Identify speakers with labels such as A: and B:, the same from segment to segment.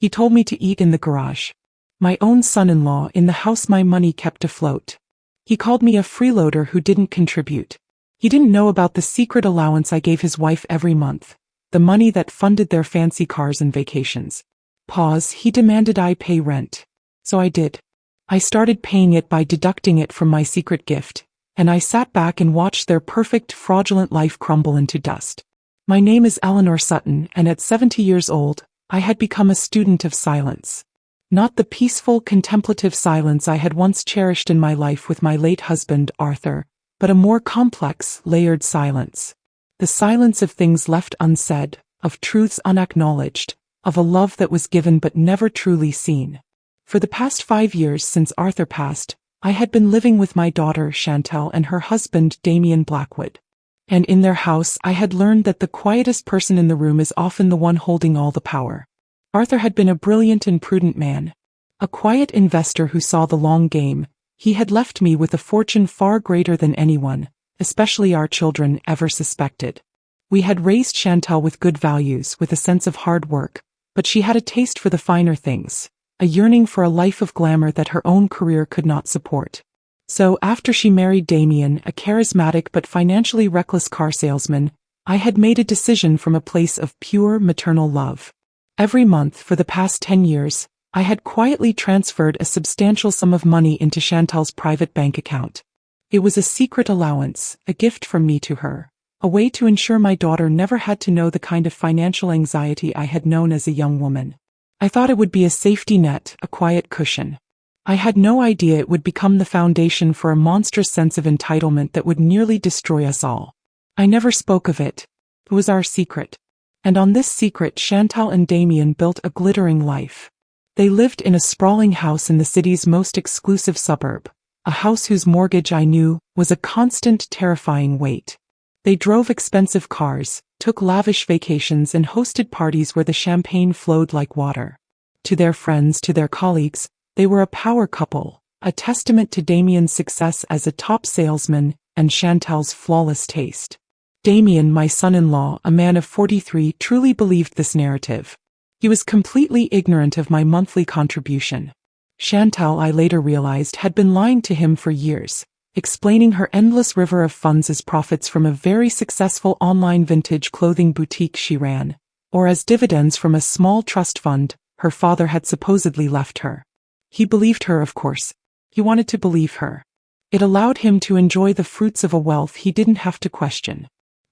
A: He told me to eat in the garage. My own son-in-law in the house my money kept afloat. He called me a freeloader who didn't contribute. He didn't know about the secret allowance I gave his wife every month, the money that funded their fancy cars and vacations. He demanded I pay rent. So I did. I started paying it by deducting it from my secret gift, and I sat back and watched their perfect, fraudulent life crumble into dust. My name is Eleanor Sutton, and at 70 years old, I had become a student of silence. Not the peaceful, contemplative silence I had once cherished in my life with my late husband, Arthur, but a more complex, layered silence. The silence of things left unsaid, of truths unacknowledged, of a love that was given but never truly seen. For the past 5 years since Arthur passed, I had been living with my daughter Chantal and her husband Damien Blackwood. And in their house I had learned that the quietest person in the room is often the one holding all the power. Arthur had been a brilliant and prudent man. A quiet investor who saw the long game. He had left me with a fortune far greater than anyone, especially our children, ever suspected. We had raised Chantal with good values, with a sense of hard work, but she had a taste for the finer things, a yearning for a life of glamour that her own career could not support. So, after she married Damien, a charismatic but financially reckless car salesman, I had made a decision from a place of pure maternal love. Every month for the past 10 years, I had quietly transferred a substantial sum of money into Chantal's private bank account. It was a secret allowance, a gift from me to her, a way to ensure my daughter never had to know the kind of financial anxiety I had known as a young woman. I thought it would be a safety net, a quiet cushion. I had no idea it would become the foundation for a monstrous sense of entitlement that would nearly destroy us all. I never spoke of it. It was our secret. And on this secret Chantal and Damien built a glittering life. They lived in a sprawling house in the city's most exclusive suburb, a house whose mortgage I knew was a constant, terrifying weight. They drove expensive cars, took lavish vacations and hosted parties where the champagne flowed like water. To their friends, to their colleagues, they were a power couple, a testament to Damien's success as a top salesman and Chantal's flawless taste. Damien, my son-in-law, a man of 43, truly believed this narrative. He was completely ignorant of my monthly contribution. Chantal, I later realized, had been lying to him for years, explaining her endless river of funds as profits from a very successful online vintage clothing boutique she ran, or as dividends from a small trust fund her father had supposedly left her. He believed her, of course. He wanted to believe her. It allowed him to enjoy the fruits of a wealth he didn't have to question.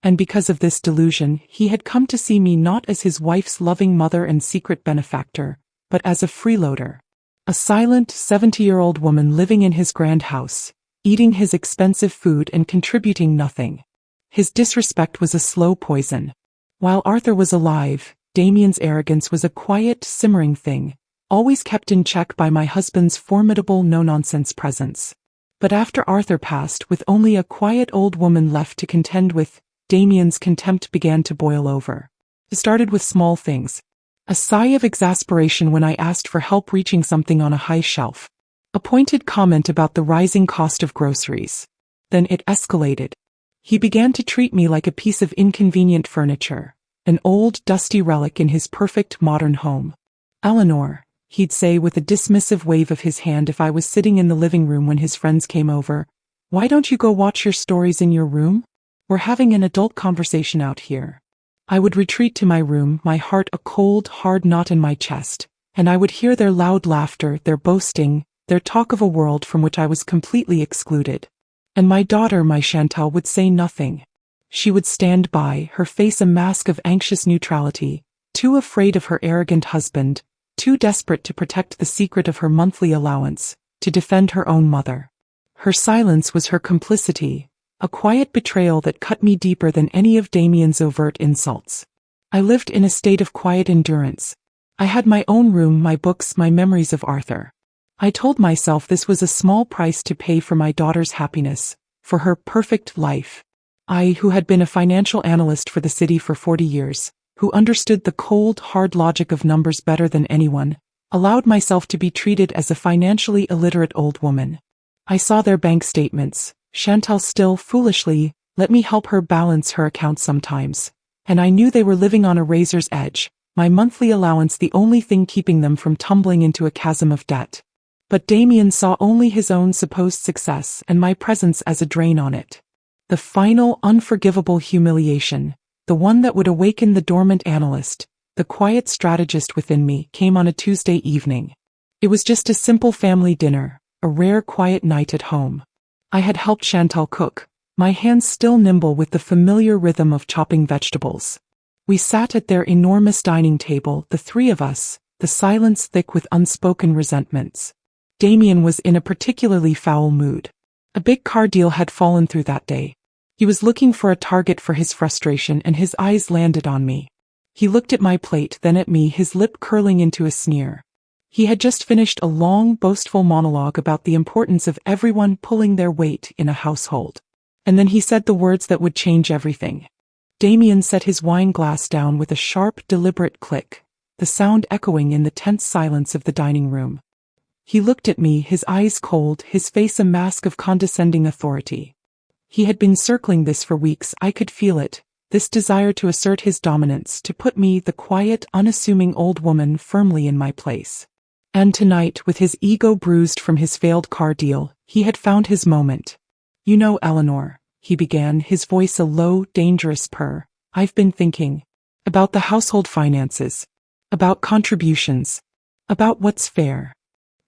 A: And because of this delusion, he had come to see me not as his wife's loving mother and secret benefactor, but as a freeloader. A silent, 70-year-old woman living in his grand house, eating his expensive food and contributing nothing. His disrespect was a slow poison. While Arthur was alive, Damien's arrogance was a quiet, simmering thing, always kept in check by my husband's formidable no-nonsense presence. But after Arthur passed, with only a quiet old woman left to contend with, Damien's contempt began to boil over. It started with small things. A sigh of exasperation when I asked for help reaching something on a high shelf. A pointed comment about the rising cost of groceries. Then it escalated. He began to treat me like a piece of inconvenient furniture, an old, dusty relic in his perfect modern home. "Eleanor," he'd say with a dismissive wave of his hand if I was sitting in the living room when his friends came over, "why don't you go watch your stories in your room? We're having an adult conversation out here." I would retreat to my room, my heart a cold, hard knot in my chest, and I would hear their loud laughter, their boasting, their talk of a world from which I was completely excluded. And my daughter, my Chantal, would say nothing. She would stand by, her face a mask of anxious neutrality, too afraid of her arrogant husband, too desperate to protect the secret of her monthly allowance, to defend her own mother. Her silence was her complicity, a quiet betrayal that cut me deeper than any of Damien's overt insults. I lived in a state of quiet endurance. I had my own room, my books, my memories of Arthur. I told myself this was a small price to pay for my daughter's happiness, for her perfect life. I, who had been a financial analyst for the city for 40 years, who understood the cold, hard logic of numbers better than anyone, allowed myself to be treated as a financially illiterate old woman. I saw their bank statements. Chantal still, foolishly, let me help her balance her accounts sometimes, and I knew they were living on a razor's edge, my monthly allowance the only thing keeping them from tumbling into a chasm of debt. But Damien saw only his own supposed success and my presence as a drain on it. The final, unforgivable humiliation, the one that would awaken the dormant analyst, the quiet strategist within me, came on a Tuesday evening. It was just a simple family dinner, a rare quiet night at home. I had helped Chantal cook, my hands still nimble with the familiar rhythm of chopping vegetables. We sat at their enormous dining table, the three of us, the silence thick with unspoken resentments. Damien was in a particularly foul mood. A big car deal had fallen through that day. He was looking for a target for his frustration and his eyes landed on me. He looked at my plate, then at me, his lip curling into a sneer. He had just finished a long, boastful monologue about the importance of everyone pulling their weight in a household. And then he said the words that would change everything. Damien set his wine glass down with a sharp, deliberate click, the sound echoing in the tense silence of the dining room. He looked at me, his eyes cold, his face a mask of condescending authority. He had been circling this for weeks, I could feel it, this desire to assert his dominance, to put me, the quiet, unassuming old woman, firmly in my place. And tonight, with his ego bruised from his failed car deal, he had found his moment. "You know, Eleanor," he began, his voice a low, dangerous purr, "I've been thinking about the household finances, about contributions, about what's fair."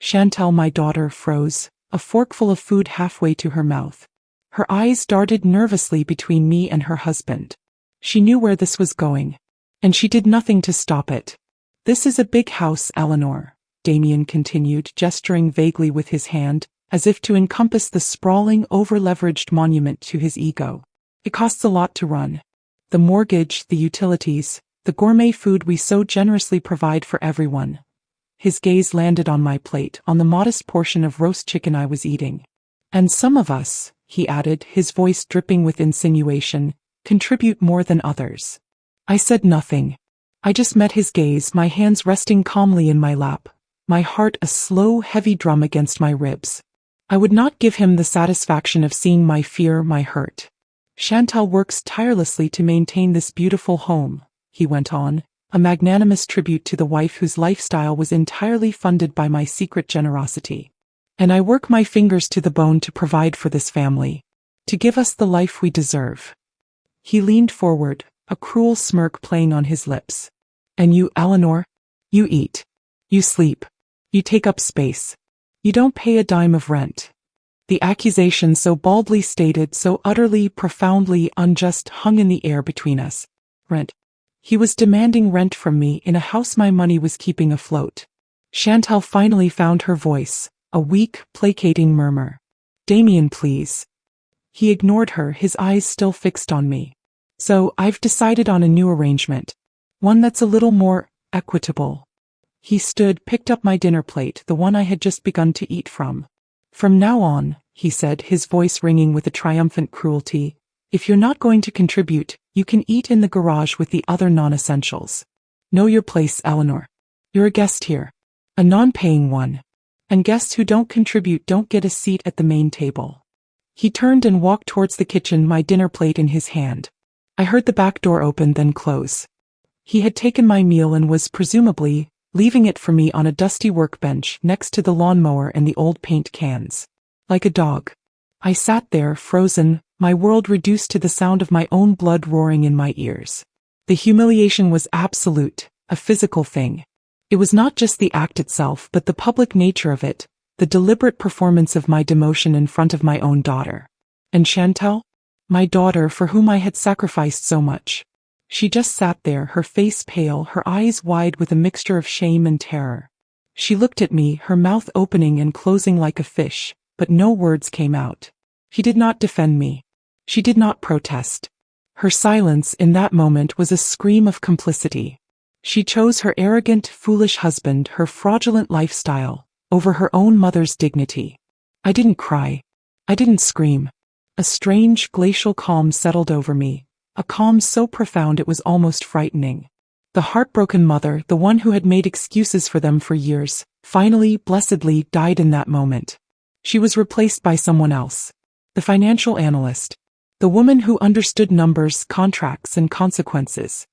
A: Chantal, my daughter, froze, a forkful of food halfway to her mouth. Her eyes darted nervously between me and her husband. She knew where this was going, and she did nothing to stop it. "This is a big house, Eleanor," Damien continued, gesturing vaguely with his hand, as if to encompass the sprawling, over-leveraged monument to his ego. "It costs a lot to run. The mortgage, the utilities, the gourmet food we so generously provide for everyone." His gaze landed on my plate, on the modest portion of roast chicken I was eating. "And some of us," he added, his voice dripping with insinuation, "contribute more than others." I said nothing. I just met his gaze, my hands resting calmly in my lap, my heart a slow, heavy drum against my ribs. I would not give him the satisfaction of seeing my fear, my hurt. "Chantal works tirelessly to maintain this beautiful home," he went on, a magnanimous tribute to the wife whose lifestyle was entirely funded by my secret generosity. "And I work my fingers to the bone to provide for this family, to give us the life we deserve." He leaned forward, a cruel smirk playing on his lips. "And you, Eleanor? You eat. You sleep. You take up space. You don't pay a dime of rent." The accusation, so baldly stated, so utterly, profoundly unjust, hung in the air between us. Rent. He was demanding rent from me in a house my money was keeping afloat. Chantal finally found her voice, a weak, placating murmur. "Damien, please." He ignored her, his eyes still fixed on me. "So, I've decided on a new arrangement. One that's a little more equitable." He stood, picked up my dinner plate, the one I had just begun to eat from. "From now on," he said, his voice ringing with a triumphant cruelty, "if you're not going to contribute, you can eat in the garage with the other non-essentials. Know your place, Eleanor. You're a guest here. A non-paying one. And guests who don't contribute don't get a seat at the main table." He turned and walked towards the kitchen, my dinner plate in his hand. I heard the back door open, then close. He had taken my meal and was, presumably, leaving it for me on a dusty workbench next to the lawnmower and the old paint cans. Like a dog, I sat there, frozen, my world reduced to the sound of my own blood roaring in my ears. The humiliation was absolute, a physical thing. It was not just the act itself, but the public nature of it, the deliberate performance of my demotion in front of my own daughter. And Chantal? My daughter, for whom I had sacrificed so much. She just sat there, her face pale, her eyes wide with a mixture of shame and terror. She looked at me, her mouth opening and closing like a fish, but no words came out. She did not defend me. She did not protest. Her silence in that moment was a scream of complicity. She chose her arrogant, foolish husband, her fraudulent lifestyle, over her own mother's dignity. I didn't cry. I didn't scream. A strange, glacial calm settled over me, a calm so profound it was almost frightening. The heartbroken mother, the one who had made excuses for them for years, finally, blessedly, died in that moment. She was replaced by someone else. The financial analyst. The woman who understood numbers, contracts, and consequences.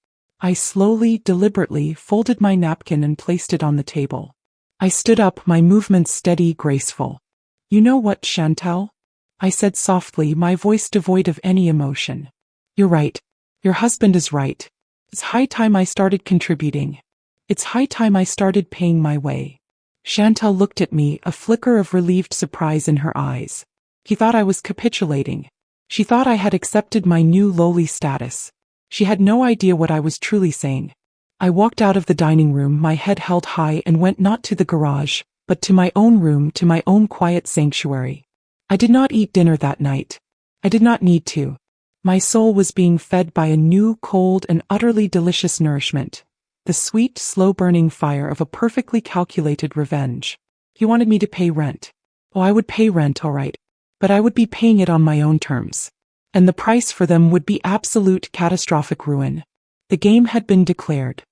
A: I slowly, deliberately folded my napkin and placed it on the table. I stood up, my movements steady, graceful. "You know what, Chantal?" I said softly, my voice devoid of any emotion. "You're right. Your husband is right. It's high time I started contributing. It's high time I started paying my way." Chantal looked at me, a flicker of relieved surprise in her eyes. He thought I was capitulating. She thought I had accepted my new lowly status. She had no idea what I was truly saying. I walked out of the dining room, my head held high, and went not to the garage, but to my own room, to my own quiet sanctuary. I did not eat dinner that night. I did not need to. My soul was being fed by a new, cold, and utterly delicious nourishment. The sweet, slow-burning fire of a perfectly calculated revenge. He wanted me to pay rent. Oh, I would pay rent, all right. But I would be paying it on my own terms. And the price for them would be absolute catastrophic ruin. The game had been declared.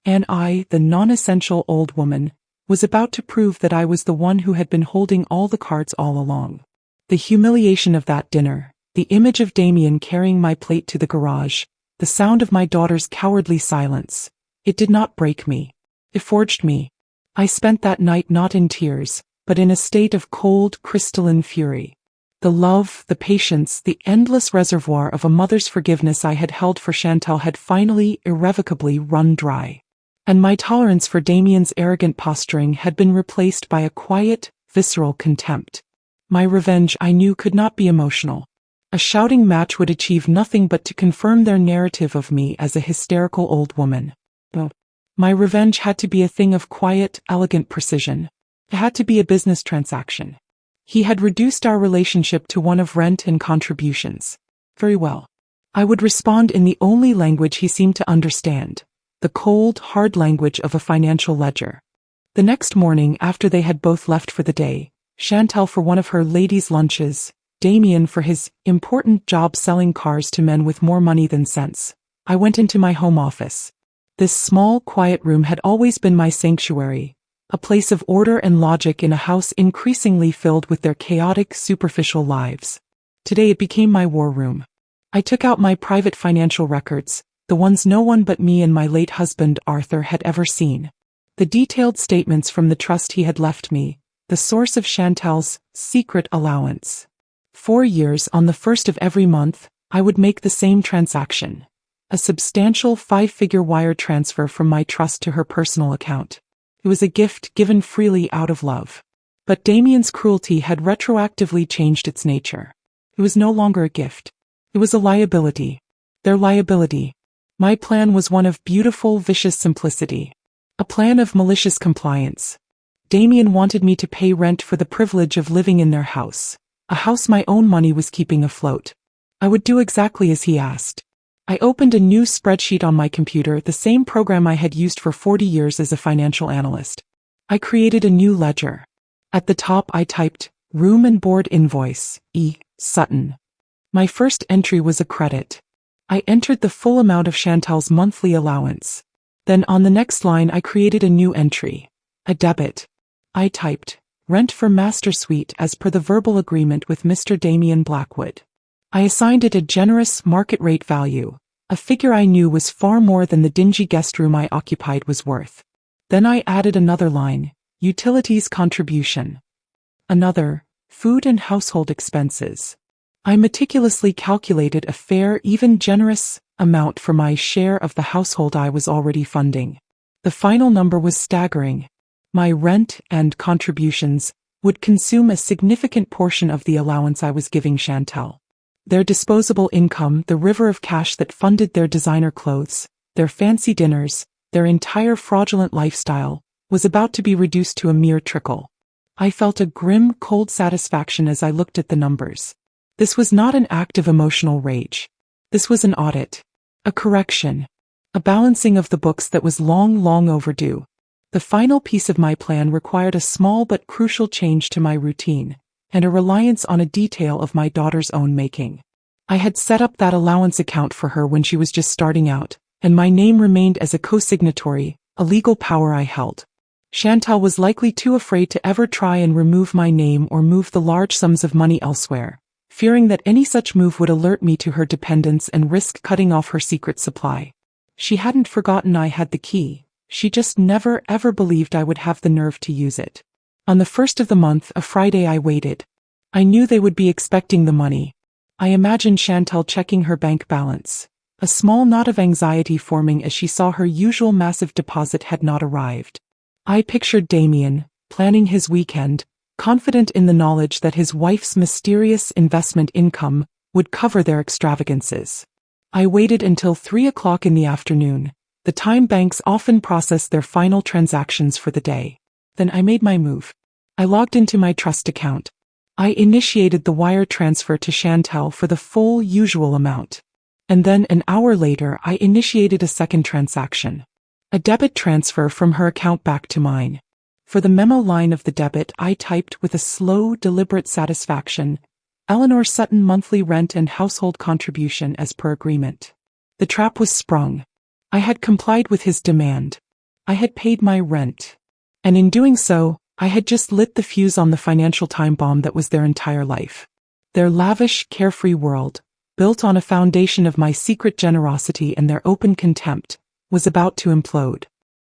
A: And I, the non-essential old woman, was about to prove that I was the one who had been holding all the cards all along. The humiliation of that dinner, the image of Damien carrying my plate to the garage, the sound of my daughter's cowardly silence. It did not break me. It forged me. I spent that night not in tears, but in a state of cold, crystalline fury. The love, the patience, the endless reservoir of a mother's forgiveness I had held for Chantal had finally, irrevocably run dry. And my tolerance for Damien's arrogant posturing had been replaced by a quiet, visceral contempt. My revenge, I knew, could not be emotional. A shouting match would achieve nothing but to confirm their narrative of me as a hysterical old woman. My revenge had to be a thing of quiet, elegant precision. It had to be a business transaction. He had reduced our relationship to one of rent and contributions. Very well. I would respond in the only language he seemed to understand, the cold, hard language of a financial ledger. The next morning, after they had both left for the day, Chantal for one of her ladies' lunches, Damien for his important job selling cars to men with more money than sense, I went into my home office. This small, quiet room had always been my sanctuary, a place of order and logic in a house increasingly filled with their chaotic, superficial lives. Today it became my war room. I took out my private financial records, the ones no one but me and my late husband, Arthur, had ever seen. The detailed statements from the trust he had left me, the source of Chantal's secret allowance. 4 years, on the 1st of every month, I would make the same transaction. A substantial 5-figure wire transfer from my trust to her personal account. It was a gift given freely out of love. But Damien's cruelty had retroactively changed its nature. It was no longer a gift. It was a liability. Their liability. My plan was one of beautiful, vicious simplicity. A plan of malicious compliance. Damien wanted me to pay rent for the privilege of living in their house. A house my own money was keeping afloat. I would do exactly as he asked. I opened a new spreadsheet on my computer, the same program I had used for 40 years as a financial analyst. I created a new ledger. At the top I typed, room and board invoice, E. Sutton. My first entry was a credit. I entered the full amount of Chantal's monthly allowance. Then on the next line I created a new entry. A debit. I typed, rent for master suite as per the verbal agreement with Mr. Damien Blackwood. I assigned it a generous market rate value, a figure I knew was far more than the dingy guest room I occupied was worth. Then I added another line, utilities contribution. Another, food and household expenses. I meticulously calculated a fair, even generous, amount for my share of the household I was already funding. The final number was staggering. My rent and contributions would consume a significant portion of the allowance I was giving Chantal. Their disposable income, the river of cash that funded their designer clothes, their fancy dinners, their entire fraudulent lifestyle, was about to be reduced to a mere trickle. I felt a grim, cold satisfaction as I looked at the numbers. This was not an act of emotional rage. This was an audit, a correction, a balancing of the books that was long overdue. The final piece of my plan required a small but crucial change to my routine, and a reliance on a detail of my daughter's own making. I had set up that allowance account for her when she was just starting out, and my name remained as a co-signatory, a legal power I held. Chantal was likely too afraid to ever try and remove my name or move the large sums of money elsewhere, fearing that any such move would alert me to her dependence and risk cutting off her secret supply. She hadn't forgotten I had the key, she just never ever believed I would have the nerve to use it. On the first of the month, a Friday, I waited. I knew they would be expecting the money. I imagined Chantal checking her bank balance, a small knot of anxiety forming as she saw her usual massive deposit had not arrived. I pictured Damien, planning his weekend, confident in the knowledge that his wife's mysterious investment income would cover their extravagances. I waited until 3 o'clock in the afternoon, the time banks often process their final transactions for the day. Then I made my move. I logged into my trust account. I initiated the wire transfer to Chantal for the full usual amount. And then an hour later I initiated a second transaction. A debit transfer from her account back to mine. For the memo line of the debit I typed with a slow, deliberate satisfaction, Eleanor Sutton monthly rent and household contribution as per agreement. The trap was sprung. I had complied with his demand. I had paid my rent. And in doing so, I had just lit the fuse on the financial time bomb that was their entire life. Their lavish, carefree world, built on a foundation of my secret generosity and their open contempt, was about to implode.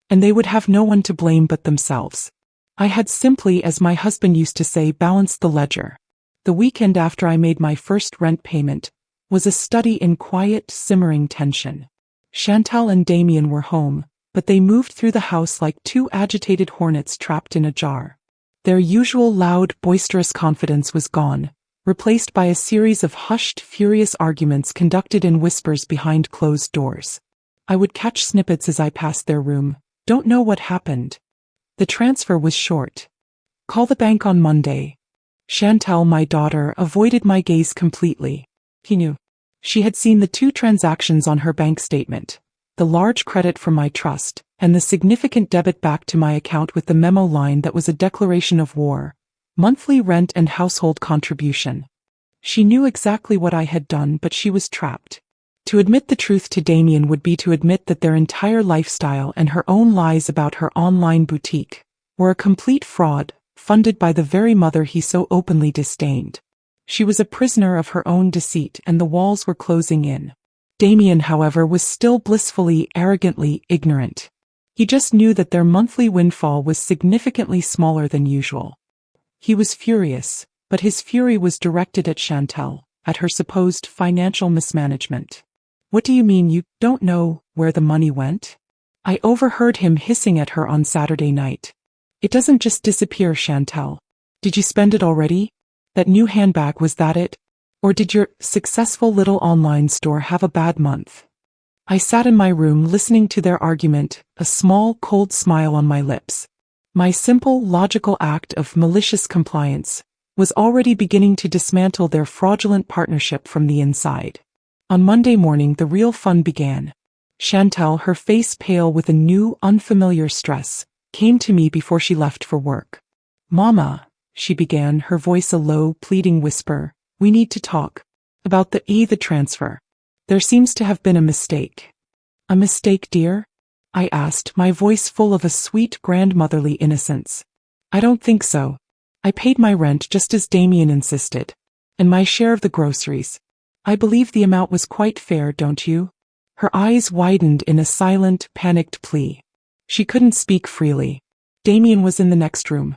A: And they would have no one to blame but themselves. I had simply, as my husband used to say, balanced the ledger. The weekend after I made my first rent payment was a study in quiet, simmering tension. Chantal and Damien were home, but they moved through the house like two agitated hornets trapped in a jar. Their usual loud, boisterous confidence was gone, replaced by a series of hushed, furious arguments conducted in whispers behind closed doors. I would catch snippets as I passed their room. Don't know what happened. The transfer was short. Call the bank on Monday. Chantal, my daughter, avoided my gaze completely. He knew. She had seen the two transactions on her bank statement, the large credit from my trust, and the significant debit back to my account with the memo line that was a declaration of war, monthly rent and household contribution. She knew exactly what I had done, but she was trapped. To admit the truth to Damien would be to admit that their entire lifestyle and her own lies about her online boutique were a complete fraud, funded by the very mother he so openly disdained. She was a prisoner of her own deceit, and the walls were closing in. Damien, however, was still blissfully, arrogantly ignorant. He just knew that their monthly windfall was significantly smaller than usual. He was furious, but his fury was directed at Chantal, at her supposed financial mismanagement. What do you mean you don't know where the money went? I overheard him hissing at her on Saturday night. It doesn't just disappear, Chantal. Did you spend it already? That new handbag, was that it? Or did your successful little online store have a bad month? I sat in my room listening to their argument, a small, cold smile on my lips. My simple, logical act of malicious compliance was already beginning to dismantle their fraudulent partnership from the inside. On Monday morning, the real fun began. Chantal, her face pale with a new, unfamiliar stress, came to me before she left for work. Mama, she began, her voice a low, pleading whisper, we need to talk. About the transfer. There seems to have been a mistake. A mistake, dear? I asked, my voice full of a sweet grandmotherly innocence. I don't think so. I paid my rent just as Damien insisted. And my share of the groceries. I believe the amount was quite fair, don't you? Her eyes widened in a silent, panicked plea. She couldn't speak freely. Damien was in the next room.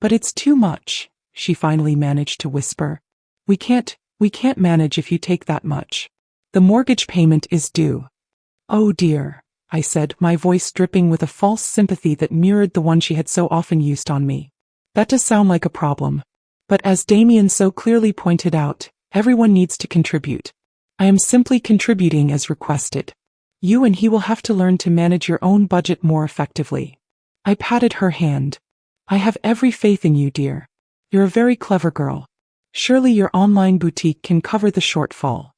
A: But it's too much, she finally managed to whisper. We can't manage if you take that much. The mortgage payment is due. Oh dear, I said, my voice dripping with a false sympathy that mirrored the one she had so often used on me. That does sound like a problem. But as Damien so clearly pointed out, everyone needs to contribute. I am simply contributing as requested. You and he will have to learn to manage your own budget more effectively. I patted her hand. I have every faith in you, dear. You're a very clever girl. Surely your online boutique can cover the shortfall.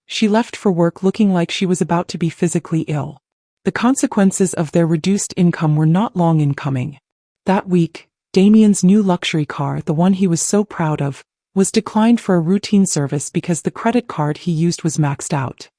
A: She left for work looking like she was about to be physically ill. The consequences of their reduced income were not long in coming. That week, Damien's new luxury car, the one he was so proud of, was declined for a routine service because the credit card he used was maxed out.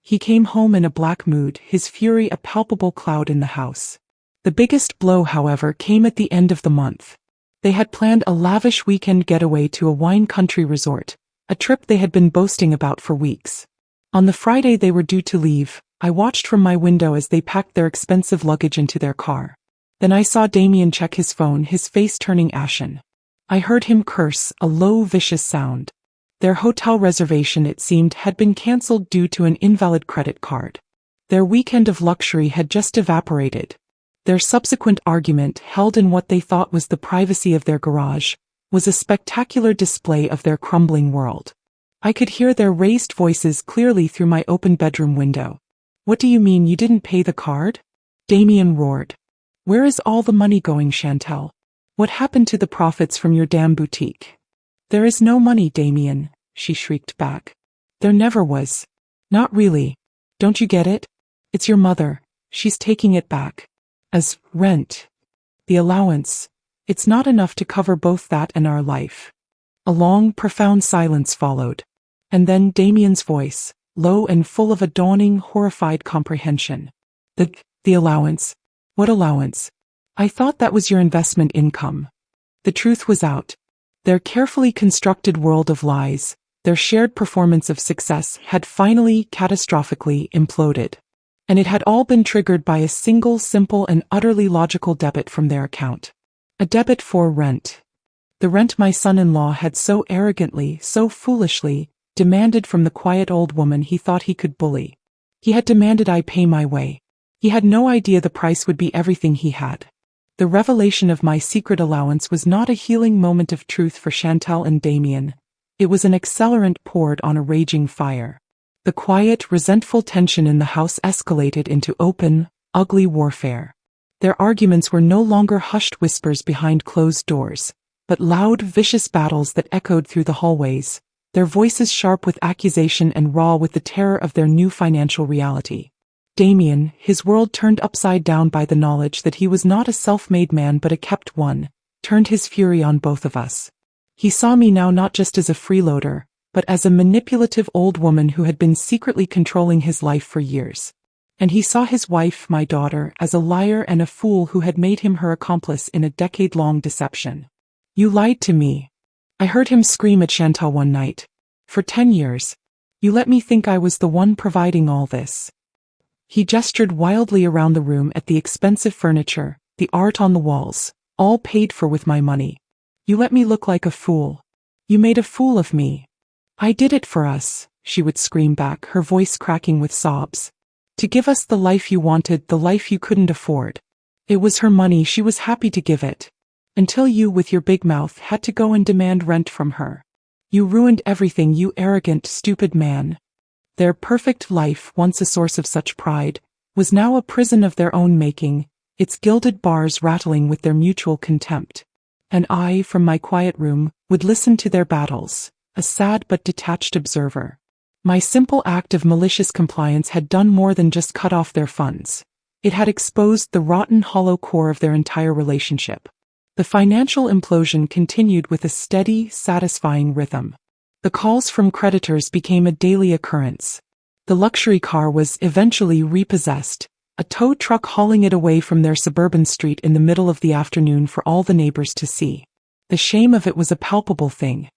A: He came home in a black mood, his fury a palpable cloud in the house. The biggest blow, however, came at the end of the month. They had planned a lavish weekend getaway to a wine country resort, a trip they had been boasting about for weeks. On the Friday they were due to leave, I watched from my window as they packed their expensive luggage into their car. Then I saw Damien check his phone, his face turning ashen. I heard him curse, a low, vicious sound. Their hotel reservation, it seemed, had been cancelled due to an invalid credit card. Their weekend of luxury had just evaporated. Their subsequent argument, held in what they thought was the privacy of their garage, was a spectacular display of their crumbling world. I could hear their raised voices clearly through my open bedroom window. "What do you mean you didn't pay the card?" Damien roared. "Where is all the money going, Chantal? What happened to the profits from your damn boutique?" "There is no money, Damien," she shrieked back. "There never was." "Not really. Don't you get it? It's your mother. She's taking it back. As rent. The allowance. It's not enough to cover both that and our life." A long, profound silence followed. And then Damien's voice, low and full of a dawning, horrified comprehension. The allowance? What allowance? I thought that was your investment income." The truth was out. Their carefully constructed world of lies, their shared performance of success, had finally, catastrophically imploded. And it had all been triggered by a single, simple and utterly logical debit from their account. A debit for rent. The rent my son-in-law had so arrogantly, so foolishly, demanded from the quiet old woman he thought he could bully. He had demanded I pay my way. He had no idea the price would be everything he had. The revelation of my secret allowance was not a healing moment of truth for Chantal and Damien. It was an accelerant poured on a raging fire. The quiet, resentful tension in the house escalated into open, ugly warfare. Their arguments were no longer hushed whispers behind closed doors, but loud, vicious battles that echoed through the hallways, their voices sharp with accusation and raw with the terror of their new financial reality. Damien, his world turned upside down by the knowledge that he was not a self-made man but a kept one, turned his fury on both of us. He saw me now not just as a freeloader, but as a manipulative old woman who had been secretly controlling his life for years. And he saw his wife, my daughter, as a liar and a fool who had made him her accomplice in a decade-long deception. "You lied to me." I heard him scream at Chantal one night. "For 10 years. You let me think I was the one providing all this." He gestured wildly around the room at the expensive furniture, the art on the walls, all paid for with my money. "You let me look like a fool. You made a fool of me." "I did it for us," she would scream back, her voice cracking with sobs. "To give us the life you wanted, the life you couldn't afford. It was her money, she was happy to give it. Until you, with your big mouth, had to go and demand rent from her. You ruined everything, you arrogant, stupid man." Their perfect life, once a source of such pride, was now a prison of their own making, its gilded bars rattling with their mutual contempt. And I, from my quiet room, would listen to their battles, a sad but detached observer. My simple act of malicious compliance had done more than just cut off their funds. It had exposed the rotten, hollow core of their entire relationship. The financial implosion continued with a steady, satisfying rhythm. The calls from creditors became a daily occurrence. The luxury car was eventually repossessed, a tow truck hauling it away from their suburban street in the middle of the afternoon for all the neighbors to see. The shame of it was a palpable thing.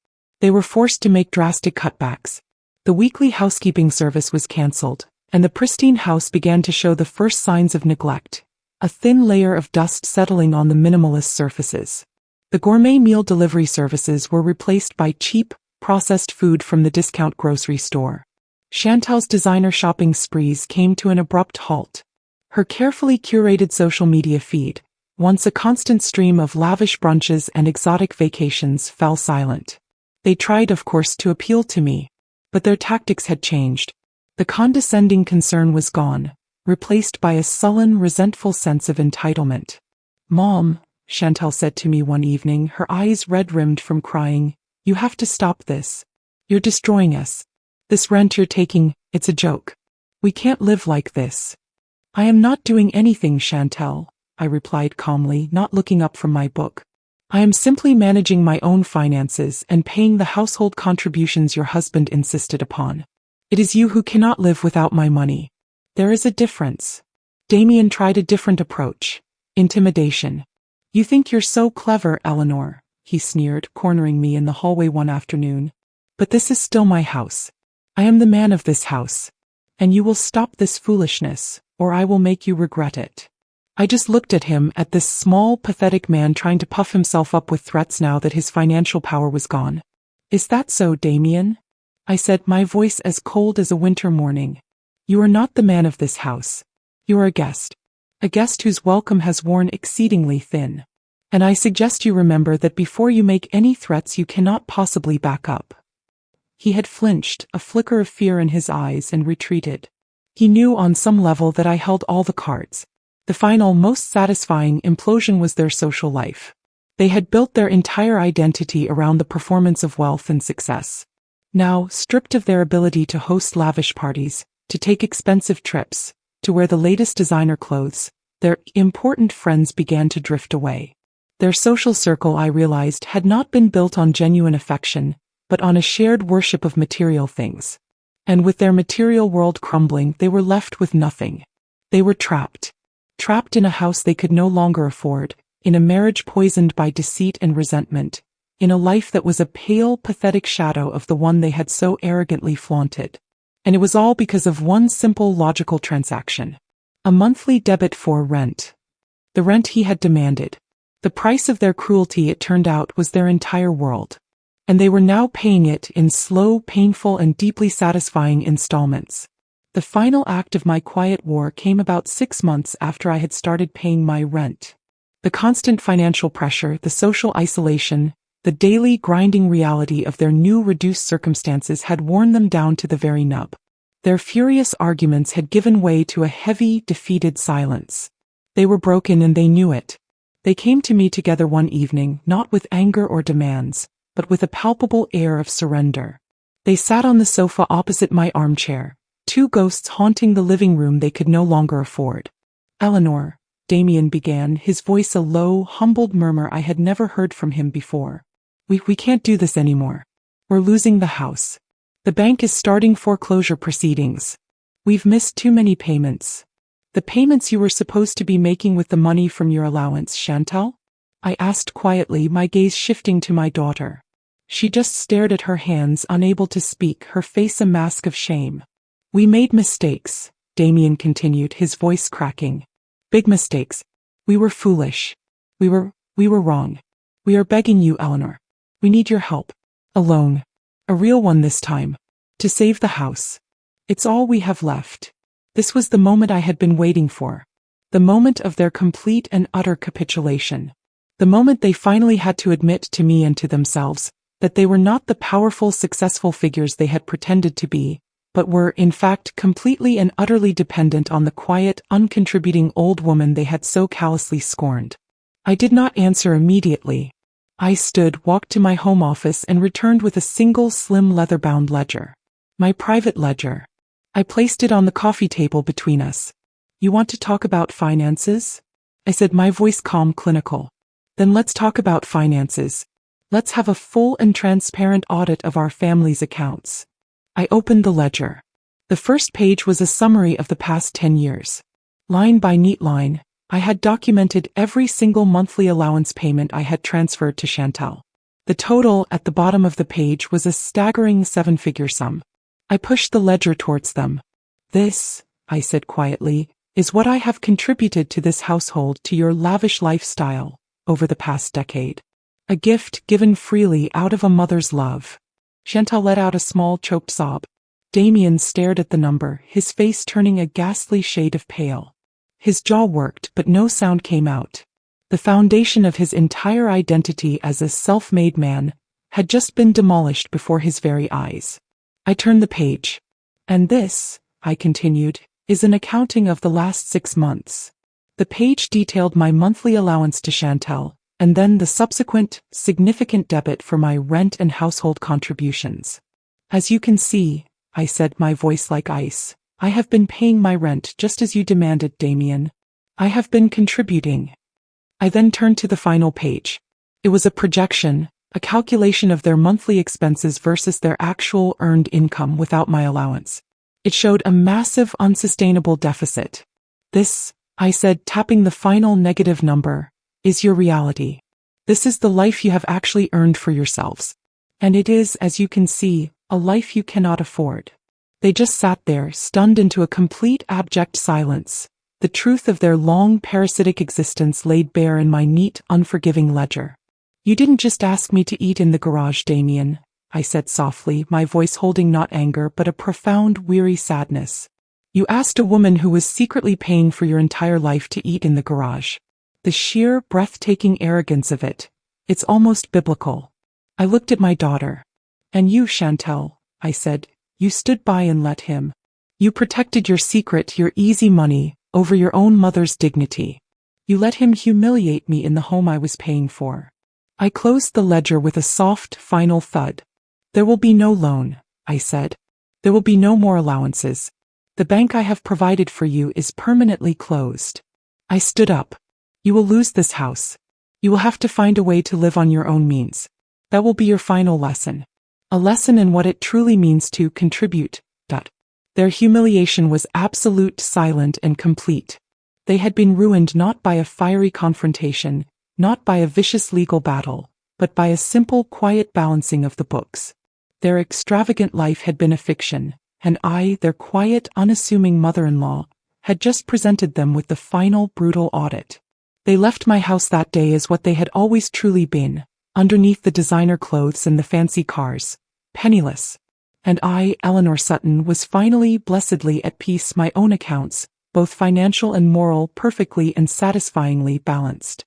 A: They were forced to make drastic cutbacks. The weekly housekeeping service was cancelled, and the pristine house began to show the first signs of neglect, a thin layer of dust settling on the minimalist surfaces. The gourmet meal delivery services were replaced by cheap, processed food from the discount grocery store. Chantal's designer shopping sprees came to an abrupt halt. Her carefully curated social media feed, once a constant stream of lavish brunches and exotic vacations, fell silent. They tried, of course, to appeal to me, but their tactics had changed. The condescending concern was gone, replaced by a sullen, resentful sense of entitlement. "Mom," Chantal said to me one evening, her eyes red-rimmed from crying, "you have to stop this. You're destroying us. This rent you're taking, it's a joke. We can't live like this." "I am not doing anything, Chantal," I replied calmly, not looking up from my book. "I am simply managing my own finances and paying the household contributions your husband insisted upon. It is you who cannot live without my money. There is a difference." Damien tried a different approach. Intimidation. "You think you're so clever, Eleanor," he sneered, cornering me in the hallway one afternoon. "But this is still my house. I am the man of this house. And you will stop this foolishness, or I will make you regret it. I just looked at him, at this small, pathetic man trying to puff himself up with threats now that his financial power was gone. Is that so, Damien? I said, my voice as cold as a winter morning. You are not the man of this house. You are a guest whose welcome has worn exceedingly thin. And I suggest you remember that before you make any threats you cannot possibly back up. He had flinched, a flicker of fear in his eyes, and retreated. He knew on some level that I held all the cards. The final, most satisfying implosion was their social life. They had built their entire identity around the performance of wealth and success. Now, stripped of their ability to host lavish parties, to take expensive trips, to wear the latest designer clothes, their important friends began to drift away. Their social circle, I realized, had not been built on genuine affection, but on a shared worship of material things. And with their material world crumbling, they were left with nothing. They were trapped. Trapped in a house they could no longer afford, in a marriage poisoned by deceit and resentment, in a life that was a pale, pathetic shadow of the one they had so arrogantly flaunted. And it was all because of one simple logical transaction. A monthly debit for rent. The rent he had demanded. The price of their cruelty, it turned out, was their entire world. And they were now paying it in slow, painful, and deeply satisfying installments. The final act of my quiet war came about 6 months after I had started paying my rent. The constant financial pressure, the social isolation, the daily grinding reality of their new reduced circumstances had worn them down to the very nub. Their furious arguments had given way to a heavy, defeated silence. They were broken and they knew it. They came to me together one evening, not with anger or demands, but with a palpable air of surrender. They sat on the sofa opposite my armchair, two ghosts haunting the living room they could no longer afford. Eleanor, Damien began, his voice a low, humbled murmur I had never heard from him before. We can't do this anymore. We're losing the house. The bank is starting foreclosure proceedings. We've missed too many payments. The payments you were supposed to be making with the money from your allowance, Chantal? I asked quietly, my gaze shifting to my daughter. She just stared at her hands, unable to speak, her face a mask of shame. We made mistakes, Damien continued, his voice cracking. Big mistakes. We were foolish. We were wrong. We are begging you, Eleanor. We need your help. A loan. A real one this time. To save the house. It's all we have left. This was the moment I had been waiting for. The moment of their complete and utter capitulation. The moment they finally had to admit to me and to themselves that they were not the powerful, successful figures they had pretended to be, but were, in fact, completely and utterly dependent on the quiet, uncontributing old woman they had so callously scorned. I did not answer immediately. I stood, walked to my home office, and returned with a single slim leather-bound ledger. My private ledger. I placed it on the coffee table between us. You want to talk about finances? I said, my voice calm, clinical. Then let's talk about finances. Let's have a full and transparent audit of our family's accounts. I opened the ledger. The first page was a summary of the past 10 years. Line by neat line, I had documented every single monthly allowance payment I had transferred to Chantal. The total at the bottom of the page was a staggering 7-figure sum. I pushed the ledger towards them. This, I said quietly, is what I have contributed to this household, to your lavish lifestyle, over the past decade. A gift given freely out of a mother's love. Chantal let out a small, choked sob. Damien stared at the number, his face turning a ghastly shade of pale. His jaw worked, but no sound came out. The foundation of his entire identity as a self-made man had just been demolished before his very eyes. I turned the page. And this, I continued, is an accounting of the last 6 months. The page detailed my monthly allowance to Chantal, and then the subsequent, significant debit for my rent and household contributions. As you can see, I said, my voice like ice, I have been paying my rent just as you demanded, Damien. I have been contributing. I then turned to the final page. It was a projection, a calculation of their monthly expenses versus their actual earned income without my allowance. It showed a massive, unsustainable deficit. This, I said, tapping the final negative number, is your reality. This is the life you have actually earned for yourselves. And it is, as you can see, a life you cannot afford. They just sat there, stunned into a complete abject silence, the truth of their long parasitic existence laid bare in my neat, unforgiving ledger. "You didn't just ask me to eat in the garage, Damien," I said softly, my voice holding not anger but a profound, weary sadness. "You asked a woman who was secretly paying for your entire life to eat in the garage. The sheer, breathtaking arrogance of it. It's almost biblical." I looked at my daughter. "And you, Chantel," I said, "you stood by and let him. You protected your secret, your easy money, over your own mother's dignity. You let him humiliate me in the home I was paying for." I closed the ledger with a soft, final thud. "There will be no loan," I said. "There will be no more allowances. The bank I have provided for you is permanently closed." I stood up. "You will lose this house. You will have to find a way to live on your own means. That will be your final lesson. A lesson in what it truly means to contribute." Their humiliation was absolute, silent, and complete. They had been ruined not by a fiery confrontation, not by a vicious legal battle, but by a simple, quiet balancing of the books. Their extravagant life had been a fiction, and I, their quiet, unassuming mother-in-law, had just presented them with the final, brutal audit. They left my house that day as what they had always truly been, underneath the designer clothes and the fancy cars, penniless. And I, Eleanor Sutton, was finally, blessedly at peace, my own accounts, both financial and moral, perfectly and satisfyingly balanced.